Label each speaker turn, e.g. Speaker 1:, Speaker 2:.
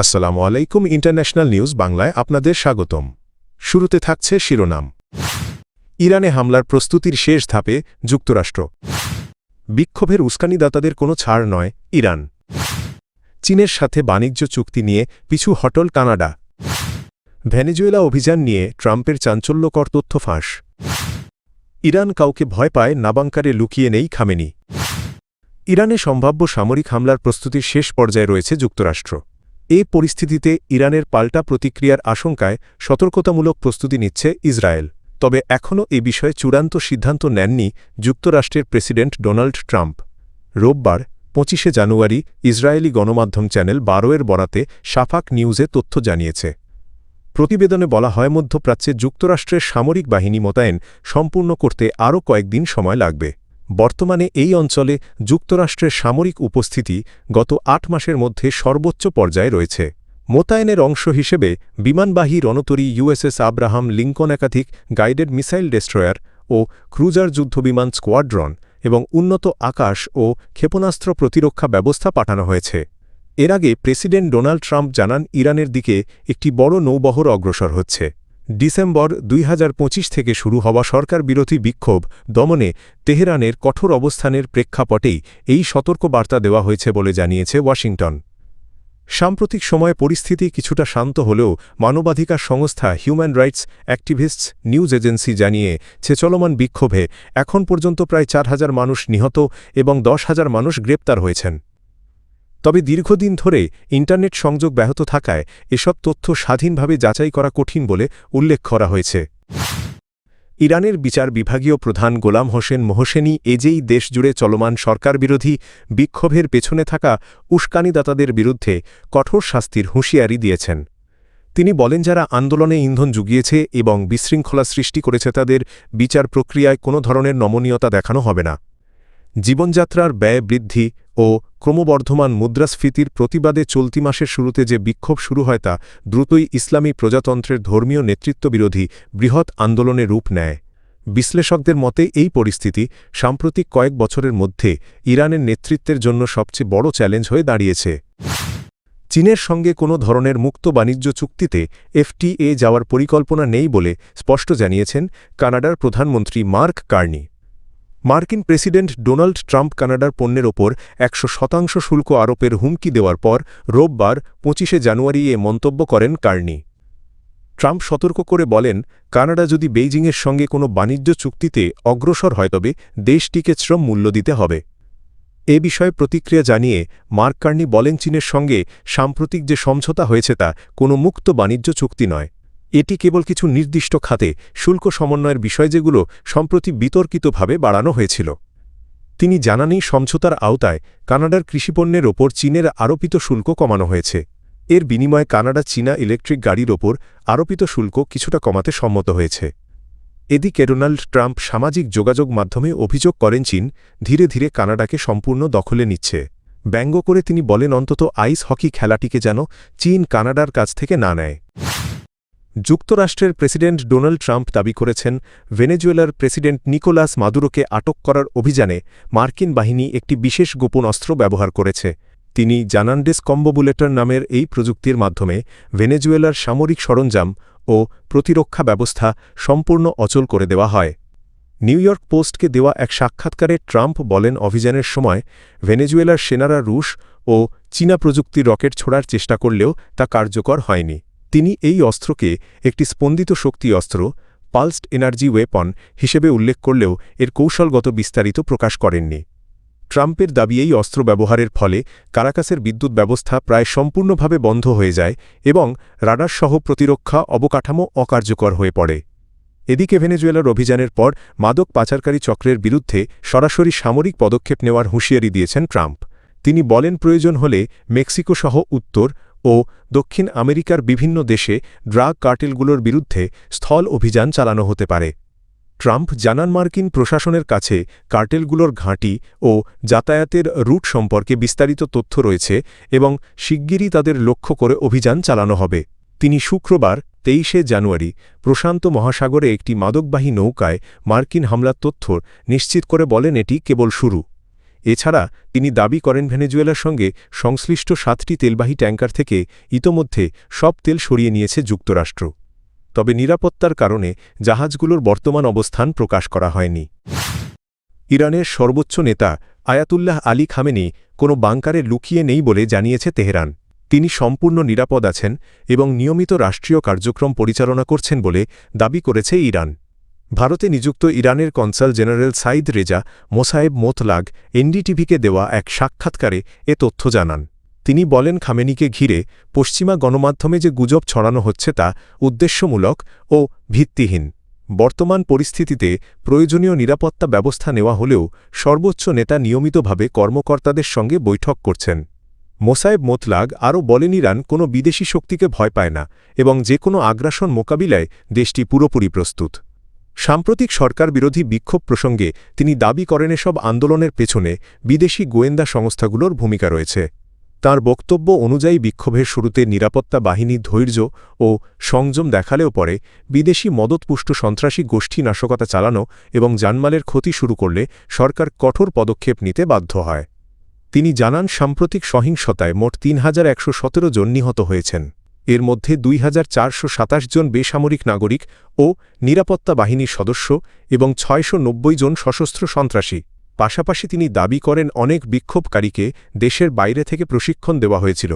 Speaker 1: আসসালামু আলাইকুম international news বাংলায় আপনাদের স্বাগতম। শুরুতে থাকছে শিরোনাম। ইরানে হামলার প্রস্তুতির শেষ ধাপে যুক্তরাষ্ট্র। বিক্ষোভের উস্কানিদাতাদের কোনো ছাড় নয় ইরান। চীনের সাথে বাণিজ্য চুক্তি নিয়ে পিছু হটল কানাডা। ভেনেজুয়েলা অভিযান নিয়ে ট্রাম্পের চাঞ্চল্যকর তথ্য ফাঁস। ইরান কাউকে ভয় পায় নাবাঙ্কারে লুকিয়ে নেই খামেনি। ইরানে সম্ভাব্য সামরিক হামলার প্রস্তুতির শেষ পর্যায়ে রয়েছে যুক্তরাষ্ট্র। এ পরিস্থিতিতে ইরানের পাল্টা প্রতিক্রিয়ার আশঙ্কায় সতর্কতামূলক প্রস্তুতি নিচ্ছে ইসরায়েল। তবে এখনও এ বিষয়ে চূড়ান্ত সিদ্ধান্ত নেননি যুক্তরাষ্ট্রের প্রেসিডেন্ট ডোনাল্ড ট্রাম্প। রোববার 25 জানুয়ারি ইসরায়েলি গণমাধ্যম চ্যানেল 12-এর বরাতে শাফাক নিউজে তথ্য জানিয়েছে। প্রতিবেদনে বলা হয়, মধ্যপ্রাচ্যে যুক্তরাষ্ট্রের সামরিক বাহিনী মোতায়েন সম্পূর্ণ করতে আরও কয়েকদিন সময় লাগবে। বর্তমানে এই অঞ্চলে যুক্তরাষ্ট্রের সামরিক উপস্থিতি গত 8 মাসের মধ্যে সর্বোচ্চ পর্যায়ে রয়েছে। মোতায়েনের অংশ হিসেবে বিমানবাহী রণতরী ইউএসএস আব্রাহাম লিঙ্কন, একাধিক গাইডেড মিসাইল ডেস্ট্রয়ার ও ক্রুজার যুদ্ধবিমান স্কোয়াড্রন এবং উন্নত আকাশ ও ক্ষেপণাস্ত্র প্রতিরক্ষা ব্যবস্থা পাঠানো হয়েছে। এর আগে প্রেসিডেন্ট ডোনাল্ড ট্রাম্প জানান, ইরানের দিকে একটি বড় নৌবহর অগ্রসর হচ্ছে। ডিসেম্বর 2025 থেকে শুরু হওয়া সরকারবিরোধী বিক্ষোভ দমনে তেহরানের কঠোর অবস্থানের প্রেক্ষাপটেই এই সতর্কবার্তা দেওয়া হয়েছে বলে জানিয়েছে ওয়াশিংটন। সাম্প্রতিক সময়ে পরিস্থিতি কিছুটা শান্ত হলেও মানবাধিকার সংস্থা human rights activists news agency জানিয়েছে, চলমান বিক্ষোভে এখন পর্যন্ত প্রায় 4000 মানুষ নিহত এবং 10,000 মানুষ গ্রেপ্তার হয়েছেন। তবে দীর্ঘদিন ধরে ইন্টারনেট সংযোগ ব্যাহত থাকায় এসব তথ্য স্বাধীনভাবে যাচাই করা কঠিন বলে উল্লেখ করা হয়েছে। ইরানের বিচার বিভাগীয় প্রধান গোলাম হোসেন মোহসেনি এজেই দেশজুড়ে চলমান সরকারবিরোধী বিক্ষোভের পেছনে থাকা উস্কানিদাতাদের বিরুদ্ধে কঠোর শাস্তির হুঁশিয়ারি দিয়েছেন। তিনি বলেন, যারা আন্দোলনে ইন্ধন জুগিয়েছে এবং বিশৃঙ্খলা সৃষ্টি করেছে তাদের বিচার প্রক্রিয়ায় কোনো ধরনের নমনীয়তা দেখানো হবে না। জীবনযাত্রার ব্যয় বৃদ্ধি ও ক্রমবর্ধমান মুদ্রাস্ফীতির প্রতিবাদে চলতি মাসের শুরুতে যে বিক্ষোভ শুরু হয় তা দ্রুতই ইসলামী প্রজাতন্ত্রের ধর্মীয় নেতৃত্ববিরোধী বৃহৎ আন্দোলনে রূপ নেয়। বিশ্লেষকদের মতে এই পরিস্থিতি সাম্প্রতিক কয়েক বছরের মধ্যে ইরানের নেতৃত্বের জন্য সবচেয়ে বড় চ্যালেঞ্জ হয়ে দাঁড়িয়েছে। চীনের সঙ্গে কোনো ধরনের মুক্ত বাণিজ্য চুক্তিতে এফটিএ যাওয়ার পরিকল্পনা নেই বলে স্পষ্ট জানিয়েছেন কানাডার প্রধানমন্ত্রী মার্ক কার্নি। মার্কিন প্রেসিডেন্ট ডোনাল্ড ট্রাম্প কানাডার পণ্যের ওপর 100% শুল্ক আরোপের হুমকি দেওয়ার পর রোববার 25 জানুয়ারি এ মন্তব্য করেন কার্নি। ট্রাম্প সতর্ক করে বলেন, কানাডা যদি বেইজিংয়ের সঙ্গে কোনো বাণিজ্য চুক্তিতে অগ্রসর হয় তবে দেশটিকে শ্রম মূল্য দিতে হবে। এ বিষয়ে প্রতিক্রিয়া জানিয়ে মার্ক কার্নি বলেন, চীনের সঙ্গে সাম্প্রতিক যে সমঝোতা হয়েছে তা কোনো মুক্ত বাণিজ্য চুক্তি নয়। এটি কেবল কিছু নির্দিষ্ট খাতে শুল্ক সমন্বয়ের বিষয় যেগুলো সম্প্রতি বিতর্কিতভাবে বাড়ানো হয়েছিল। তিনি জানান, এই সমঝোতার আওতায় কানাডার কৃষিপণ্যের ওপর চীনের আরোপিত শুল্ক কমানো হয়েছে। এর বিনিময়ে কানাডা চীনা ইলেকট্রিক গাড়ির ওপর আরোপিত শুল্ক কিছুটা কমাতে সম্মত হয়েছে। এদিকে ডোনাল্ড ট্রাম্প সামাজিক যোগাযোগ মাধ্যমে অভিযোগ করেন, চীন ধীরে ধীরে কানাডাকে সম্পূর্ণ দখলে নিচ্ছে। ব্যঙ্গ করে তিনি বলেন, অন্তত আইস হকি খেলাটিকে যেন চীন কানাডার কাছ থেকে না নেয়। যুক্তরাষ্ট্রের প্রেসিডেন্ট ডোনাল্ড ট্রাম্প দাবি করেছেন, ভেনেজুয়েলার প্রেসিডেন্ট নিকোলাস মাদুরোকে আটক করার অভিযানে মার্কিন বাহিনী একটি বিশেষ গোপন অস্ত্র ব্যবহার করেছে। তিনি জানান, ডেসকম্বোবুলেটর নামের এই প্রযুক্তির মাধ্যমে ভেনেজুয়েলার সামরিক সরঞ্জাম ও প্রতিরক্ষা ব্যবস্থা সম্পূর্ণ অচল করে দেওয়া হয়। নিউ ইয়র্ক পোস্টকে দেওয়া এক সাক্ষাৎকারে ট্রাম্প বলেন, অভিযানের সময় ভেনেজুয়েলার সেনারা রুশ ও চীনা প্রযুক্তির রকেট ছোড়ার চেষ্টা করলেও তা কার্যকর হয়নি। তিনি এই অস্ত্রকে একটি স্পন্দিত শক্তি অস্ত্র, পালসড এনার্জি ওয়েপন হিসেবে উল্লেখ করলেও এর কৌশলগত বিস্তারিত প্রকাশ করেননি। ট্রাম্পের দাবি, এই অস্ত্র ব্যবহারের ফলে কারাকাসের বিদ্যুৎ ব্যবস্থা প্রায় সম্পূর্ণভাবে বন্ধ হয়ে যায় এবং রাডারসহ প্রতিরক্ষা অবকাঠামো অকার্যকর হয়ে পড়ে। এদিকে ভেনেজুয়েলার অভিযানের পর মাদক পাচারকারী চক্রের বিরুদ্ধে সরাসরি সামরিক পদক্ষেপ নেওয়ার হুঁশিয়ারি দিয়েছেন ট্রাম্প। তিনি বলেন, প্রয়োজন হলে মেক্সিকো সহ উত্তর ও দক্ষিণ আমেরিকার বিভিন্ন দেশে ড্রাগ কার্টেলগুলোর বিরুদ্ধে স্থল অভিযান চালানো হতে পারে। ট্রাম্প জানান, মার্কিন প্রশাসনের কাছে কার্টেলগুলোর ঘাঁটি ও যাতায়াতের রুট সম্পর্কে বিস্তারিত তথ্য রয়েছে এবং শিগগিরই তাদের লক্ষ্য করে অভিযান চালানো হবে। তিনি শুক্রবার 23 জানুয়ারি প্রশান্ত মহাসাগরে একটি মাদকবাহী নৌকায় মার্কিন হামলার তথ্য নিশ্চিত করে বলেন, এটি কেবল শুরু। এছাড়া তিনি দাবি করেন ভেনেজুয়েলার সঙ্গে সংশ্লিষ্ট 7টি তেলবাহী ট্যাঙ্কার থেকে ইতোমধ্যে সব তেল সরিয়ে নিয়েছে যুক্তরাষ্ট্র। তবে নিরাপত্তার কারণে জাহাজগুলোর বর্তমান অবস্থান প্রকাশ করা হয়নি। ইরানের সর্বোচ্চ নেতা আয়াতুল্লাহ আলী খামেনি কোনো বাংকারে লুকিয়ে নেই বলে জানিয়েছে তেহরান। তিনি সম্পূর্ণ নিরাপদ আছেন এবং নিয়মিত রাষ্ট্রীয় কার্যক্রম পরিচালনা করছেন বলে দাবি করেছে ইরান। ভারতে নিযুক্ত ইরানের কনসাল জেনারেল সাইদ রেজা মোসায়েব মোতলাগ এনডিটিভিকে দেওয়া এক সাক্ষাৎকারে এ তথ্য জানান। তিনি বলেন, খামেনিকে ঘিরে পশ্চিমা গণমাধ্যমে যে গুজব ছড়ানো হচ্ছে তা উদ্দেশ্যমূলক ও ভিত্তিহীন। বর্তমান পরিস্থিতিতে প্রয়োজনীয় নিরাপত্তা ব্যবস্থা নেওয়া হলেও সর্বোচ্চ নেতা নিয়মিতভাবে কর্মকর্তাদের সঙ্গে বৈঠক করছেন। মোসায়েব মোতলাগ আরও বলেন, ইরান কোনো বিদেশি শক্তিকে ভয় পায় না এবং যে কোনো আগ্রাসন মোকাবিলায় দেশটি পুরোপুরি প্রস্তুত। সাম্প্রতিক সরকার বিরোধী বিক্ষোভ প্রসঙ্গে তিনি দাবি করেন, এসব আন্দোলনের পেছনে বিদেশি গোয়েন্দা সংস্থাগুলোর ভূমিকা রয়েছে। তাঁর বক্তব্য অনুযায়ী বিক্ষোভের শুরুতে নিরাপত্তা বাহিনী ধৈর্য ও সংযম দেখালেও পরে বিদেশি মদতপুষ্ট সন্ত্রাসী গোষ্ঠী নাশকতা চালানো এবং জানমালের ক্ষতি শুরু করলে সরকার কঠোর পদক্ষেপ নিতে বাধ্য হয়। তিনি জানান, সাম্প্রতিক সহিংসতায় মোট ৩,১১৭ জন নিহত হয়েছেন। এর মধ্যে 2,427 জন বেসামরিক নাগরিক ও নিরাপত্তা বাহিনীর সদস্য এবং 690 জন সশস্ত্র সন্ত্রাসী। পাশাপাশি তিনি দাবি করেন, অনেক বিক্ষোভকারীকে দেশের বাইরে থেকে প্রশিক্ষণ দেওয়া হয়েছিল।